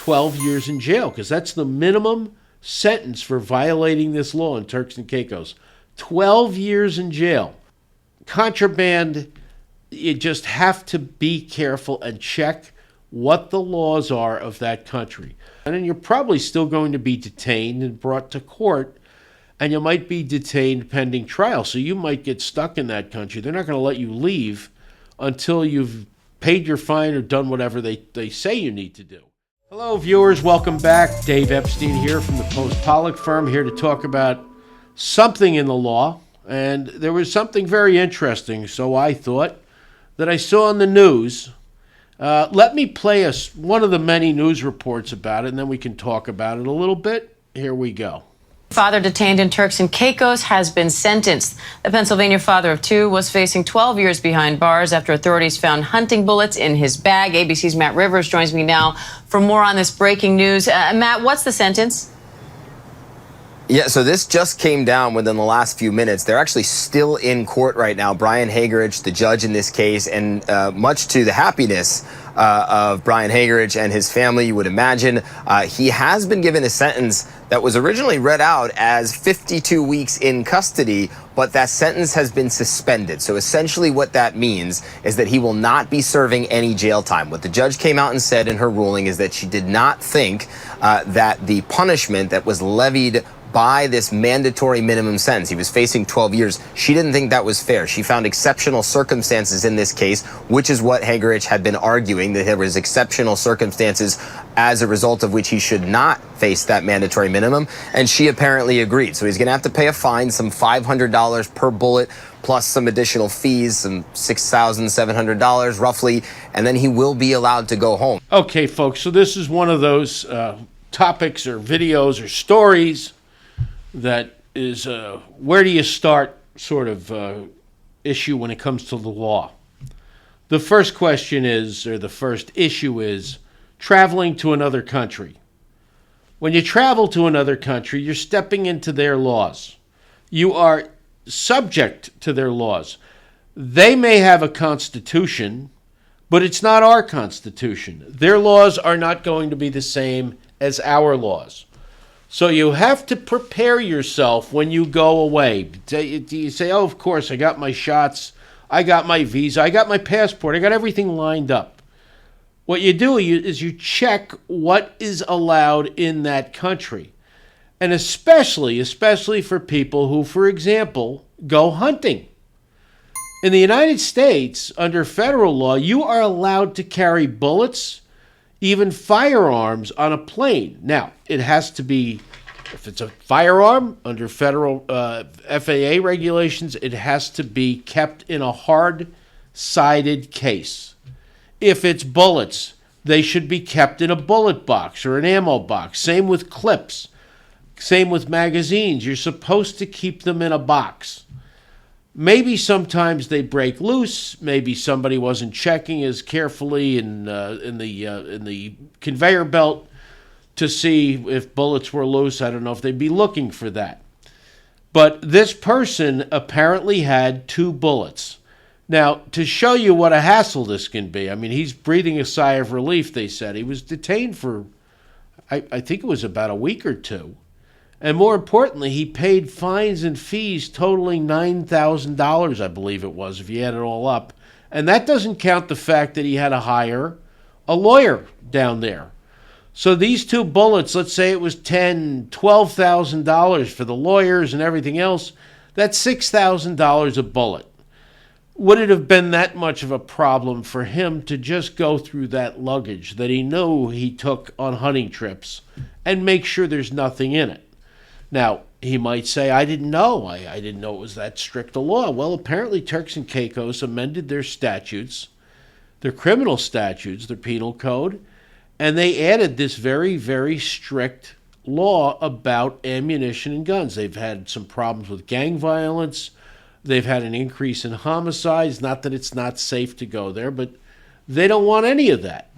12 years in jail, because that's the minimum sentence for violating this law in Turks and Caicos. 12 years in jail. Contraband, you just have to be careful and check what the laws are of that country. And then you're probably still going to be detained and brought to court, and you might be detained pending trial. So you might get stuck in that country. They're not going to let you leave until you've paid your fine or done whatever they say you need to do. Hello, viewers. Welcome back. Dave Epstein here from the Post-Pollock firm, here to talk about something in the law. And there was something very interesting, so I thought, that I saw in the news. Let me play one of the many news reports about it, and then we can talk about it a little bit. Here we go. Father detained in Turks and Caicos has been sentenced. The Pennsylvania father of two was facing 12 years behind bars after authorities found hunting bullets in his bag. ABC's Matt Rivers joins me now for more on this breaking news. Matt, what's the sentence? Yeah, so this just came down within the last few minutes. They're actually still in court right now. Brian Hagerich, the judge in this case, and much to the happiness of Brian Hagerich and his family, you would imagine, he has been given a sentence that was originally read out as 52 weeks in custody, but that sentence has been suspended. So essentially what that means is that he will not be serving any jail time. What the judge came out and said in her ruling is that she did not think that the punishment that was levied by this mandatory minimum sentence, he was facing 12 years, she didn't think that was fair. She found exceptional circumstances in this case, which is what Hagerich had been arguing, that there was exceptional circumstances as a result of which he should not face that mandatory minimum, and she apparently agreed. So he's going to have to pay a fine, some $500 per bullet, plus some additional fees, some $6,700 roughly, and then he will be allowed to go home. Okay, folks, so this is one of those topics or videos or stories that is where do you start sort of issue when it comes to the law. The first question is, or the first issue is, traveling to another country. When you travel to another country, you're stepping into their laws. You are subject to their laws. They may have a constitution, but it's not our constitution. Their laws are not going to be the same as our laws. So you have to prepare yourself when you go away. You say, oh, of course, I got my shots, I got my visa, I got my passport, I got everything lined up. What you do is you check what is allowed in that country. And especially for people who, for example, go hunting. In the United States, under federal law, you are allowed to carry bullets, even firearms on a plane. Now, it has to be, if it's a firearm under federal FAA regulations, it has to be kept in a hard-sided case. If it's bullets, they should be kept in a bullet box or an ammo box. Same with clips. Same with magazines. You're supposed to keep them in a box. Maybe sometimes they break loose. Maybe somebody wasn't checking as carefully in the conveyor belt to see if bullets were loose. I don't know if they'd be looking for that. But this person apparently had 2 bullets. Now, to show you what a hassle this can be, I mean, he's breathing a sigh of relief, they said. He was detained for, I think it was about a week or 2. And more importantly, he paid fines and fees totaling $9,000, I believe it was, if you add it all up. And that doesn't count the fact that he had to hire a lawyer down there. So these 2 bullets, let's say it was $10,000, $12,000 for the lawyers and everything else, that's $6,000 a bullet. Would it have been that much of a problem for him to just go through that luggage that he knew he took on hunting trips and make sure there's nothing in it? Now, he might say, I didn't know. I didn't know it was that strict a law. Well, apparently Turks and Caicos amended their statutes, their criminal statutes, their penal code, and they added this very, very strict law about ammunition and guns. They've had some problems with gang violence. They've had an increase in homicides. Not that it's not safe to go there, but they don't want any of that.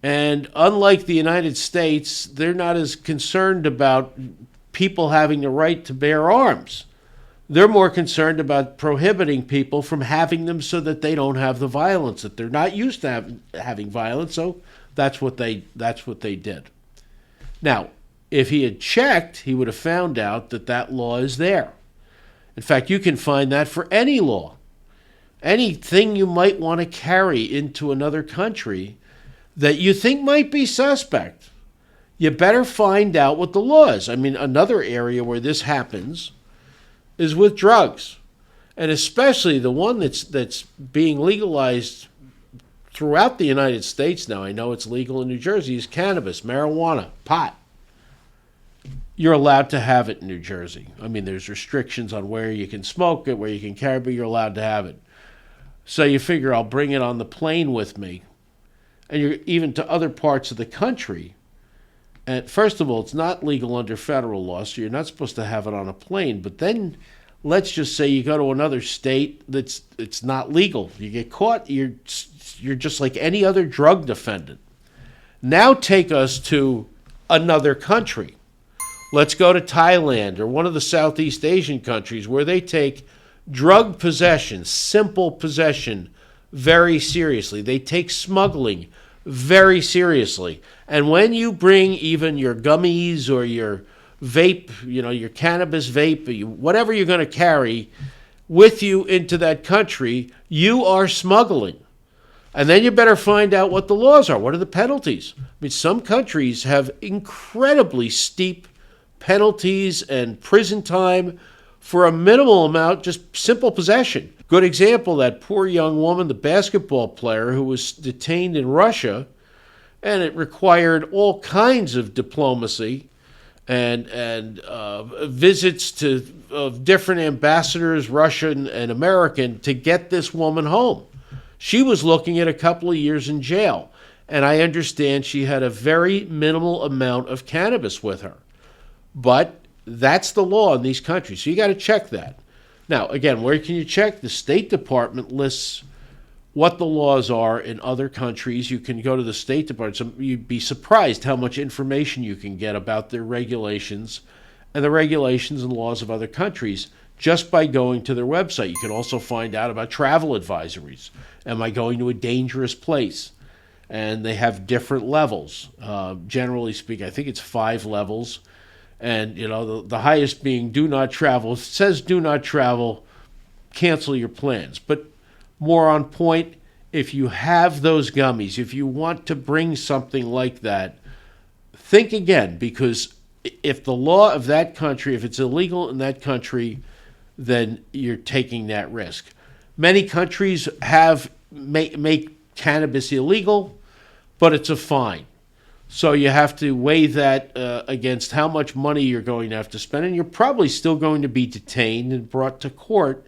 And unlike the United States, they're not as concerned about people having the right to bear arms. They're more concerned about prohibiting people from having them so that they don't have the violence, that they're not used to having violence, so that's what they did. Now, if he had checked, he would have found out that that law is there. In fact, you can find that for any law. Anything you might want to carry into another country that you think might be suspect, you better find out what the law is. I mean, another area where this happens is with drugs, and especially the one that's being legalized throughout the United States now. I know it's legal in New Jersey, is cannabis, marijuana, pot. You're allowed to have it in New Jersey. I mean, there's restrictions on where you can smoke it, where you can carry it, but you're allowed to have it. So you figure I'll bring it on the plane with me, and you're even to other parts of the country. And first of all, it's not legal under federal law, so you're not supposed to have it on a plane. But then let's just say you go to another state that's it's not legal. You get caught, you're just like any other drug defendant. Now take us to another country. Let's go to Thailand or one of the Southeast Asian countries where they take drug possession, simple possession, very seriously. They take smuggling very seriously. And when you bring even your gummies or your vape, your cannabis vape, whatever you're going to carry with you into that country, you are smuggling. And then you better find out what the laws are. What are the penalties? I mean, some countries have incredibly steep penalties and prison time for a minimal amount, just simple possession. Good example, that poor young woman, the basketball player who was detained in Russia, and it required all kinds of diplomacy and visits to of different ambassadors, Russian and American, to get this woman home. She was looking at a couple of years in jail, and I understand she had a very minimal amount of cannabis with her. But that's the law in these countries, so you got to check that. Now, again, where can you check? The State Department lists what the laws are in other countries. You can go to the State Department. You'd be surprised how much information you can get about their regulations and the regulations and laws of other countries just by going to their website. You can also find out about travel advisories. Am I going to a dangerous place? And they have different levels. Generally speaking, I think it's 5 levels. And, the highest being do not travel. If it says do not travel, cancel your plans. But more on point, if you have those gummies, if you want to bring something like that, think again, because if the law of that country, if it's illegal in that country, then you're taking that risk. Many countries make cannabis illegal, but it's a fine. So you have to weigh that against how much money you're going to have to spend, and you're probably still going to be detained and brought to court,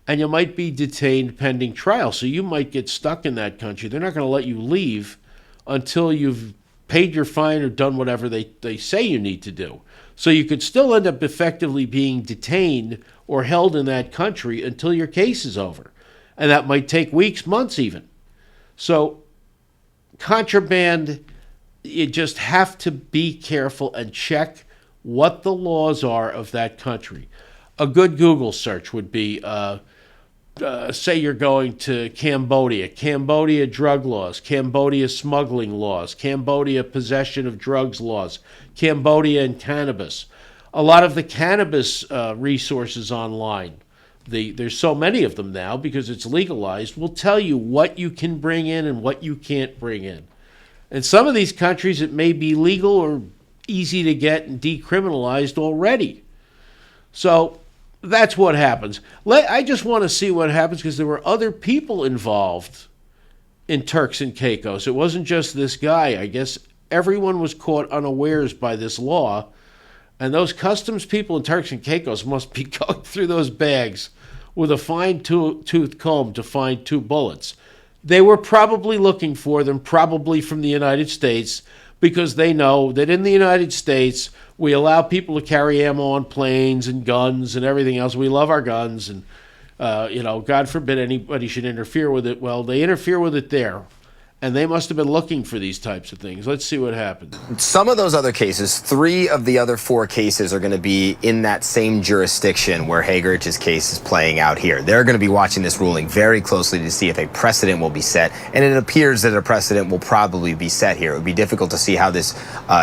and you might be detained pending trial. So you might get stuck in that country. They're not going to let you leave until you've paid your fine or done whatever they say you need to do. So you could still end up effectively being detained or held in that country until your case is over. And that might take weeks, months even. So contraband, you just have to be careful and check what the laws are of that country. A good Google search would be, say you're going to Cambodia. Cambodia drug laws, Cambodia smuggling laws, Cambodia possession of drugs laws, Cambodia and cannabis. A lot of the cannabis resources online, there's so many of them now because it's legalized, will tell you what you can bring in and what you can't bring in. In some of these countries, it may be legal or easy to get and decriminalized already. So that's what happens. I just want to see what happens because there were other people involved in Turks and Caicos. It wasn't just this guy. I guess everyone was caught unawares by this law. And those customs people in Turks and Caicos must be going through those bags with a fine-toothed comb to find 2 bullets. They were probably looking for them, probably from the United States, because they know that in the United States, we allow people to carry ammo on planes and guns and everything else. We love our guns, and, God forbid anybody should interfere with it. Well, they interfere with it there. And they must have been looking for these types of things. Let's see what happens. Some of those other cases, 3 of the other 4 cases are going to be in that same jurisdiction where Hagerich's case is playing out here. They're going to be watching this ruling very closely to see if a precedent will be set, and it appears that a precedent will probably be set here. It would be difficult to see how this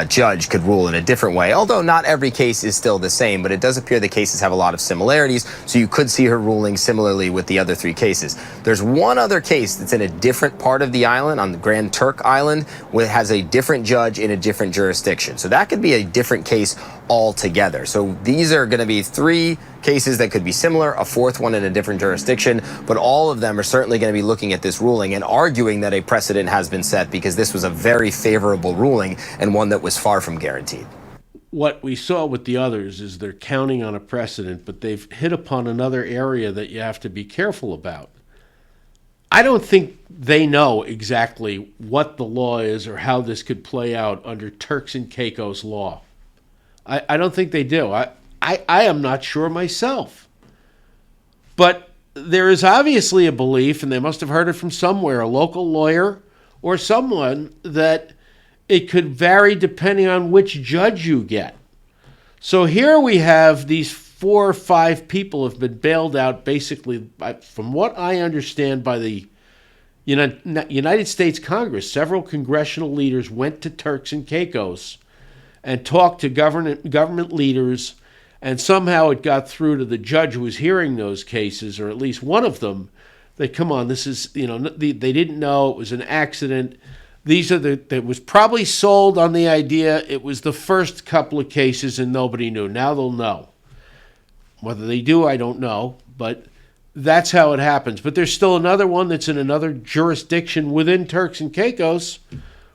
judge could rule in a different way, although not every case is still the same, but it does appear the cases have a lot of similarities, so you could see her ruling similarly with the other 3 cases. There's one other case that's in a different part of the island, on the Grand Turk Island, which has a different judge in a different jurisdiction. So that could be a different case altogether. So these are going to be 3 cases that could be similar, a 4th one in a different jurisdiction, but all of them are certainly going to be looking at this ruling and arguing that a precedent has been set because this was a very favorable ruling and one that was far from guaranteed. What we saw with the others is they're counting on a precedent, but they've hit upon another area that you have to be careful about. I don't think they know exactly what the law is or how this could play out under Turks and Caicos law. I don't think they do. I am not sure myself. But there is obviously a belief, and they must have heard it from somewhere, a local lawyer or someone, that it could vary depending on which judge you get. So here we have these 4 or 5 people have been bailed out basically, from what I understand, by the United States Congress. Several congressional leaders went to Turks and Caicos and talked to government leaders, and somehow it got through to the judge who was hearing those cases, or at least one of them, that, come on, this is, they didn't know, it was an accident. It was probably sold on the idea it was the first couple of cases and nobody knew. Now they'll know. Whether they do, I don't know, but that's how it happens. But there's still another one that's in another jurisdiction within Turks and Caicos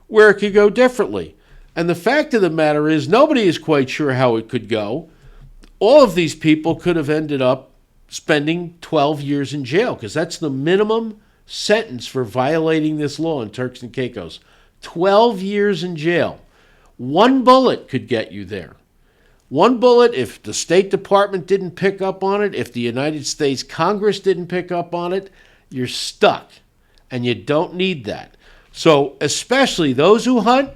where it could go differently. And the fact of the matter is, nobody is quite sure how it could go. All of these people could have ended up spending 12 years in jail, because that's the minimum sentence for violating this law in Turks and Caicos. 12 years in jail. 1 bullet could get you there. 1 bullet, if the State Department didn't pick up on it, if the United States Congress didn't pick up on it, you're stuck. And you don't need that. So especially those who hunt,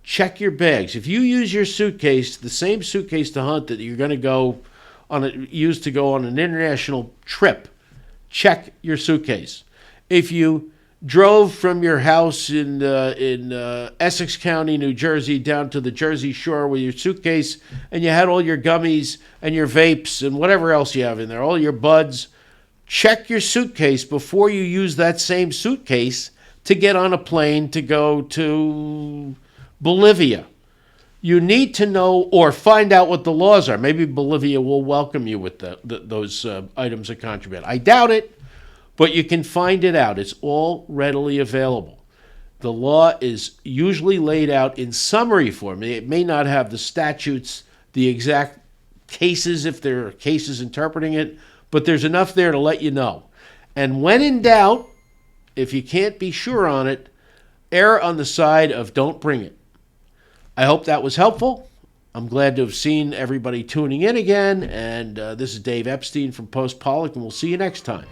check your bags. If you use your suitcase, the same suitcase to hunt that you're going to go use to go on an international trip, check your suitcase. If you drove from your house in Essex County, New Jersey, down to the Jersey Shore with your suitcase, and you had all your gummies and your vapes and whatever else you have in there, all your buds, check your suitcase before you use that same suitcase to get on a plane to go to Bolivia. You need to know, or find out what the laws are. Maybe Bolivia will welcome you with those items of contraband. I doubt it. But you can find it out. It's all readily available. The law is usually laid out in summary form. It may not have the statutes, the exact cases, if there are cases interpreting it, but there's enough there to let you know. And when in doubt, if you can't be sure on it, err on the side of don't bring it. I hope that was helpful. I'm glad to have seen everybody tuning in again. And this is Dave Epstein from Post Pollock, and we'll see you next time.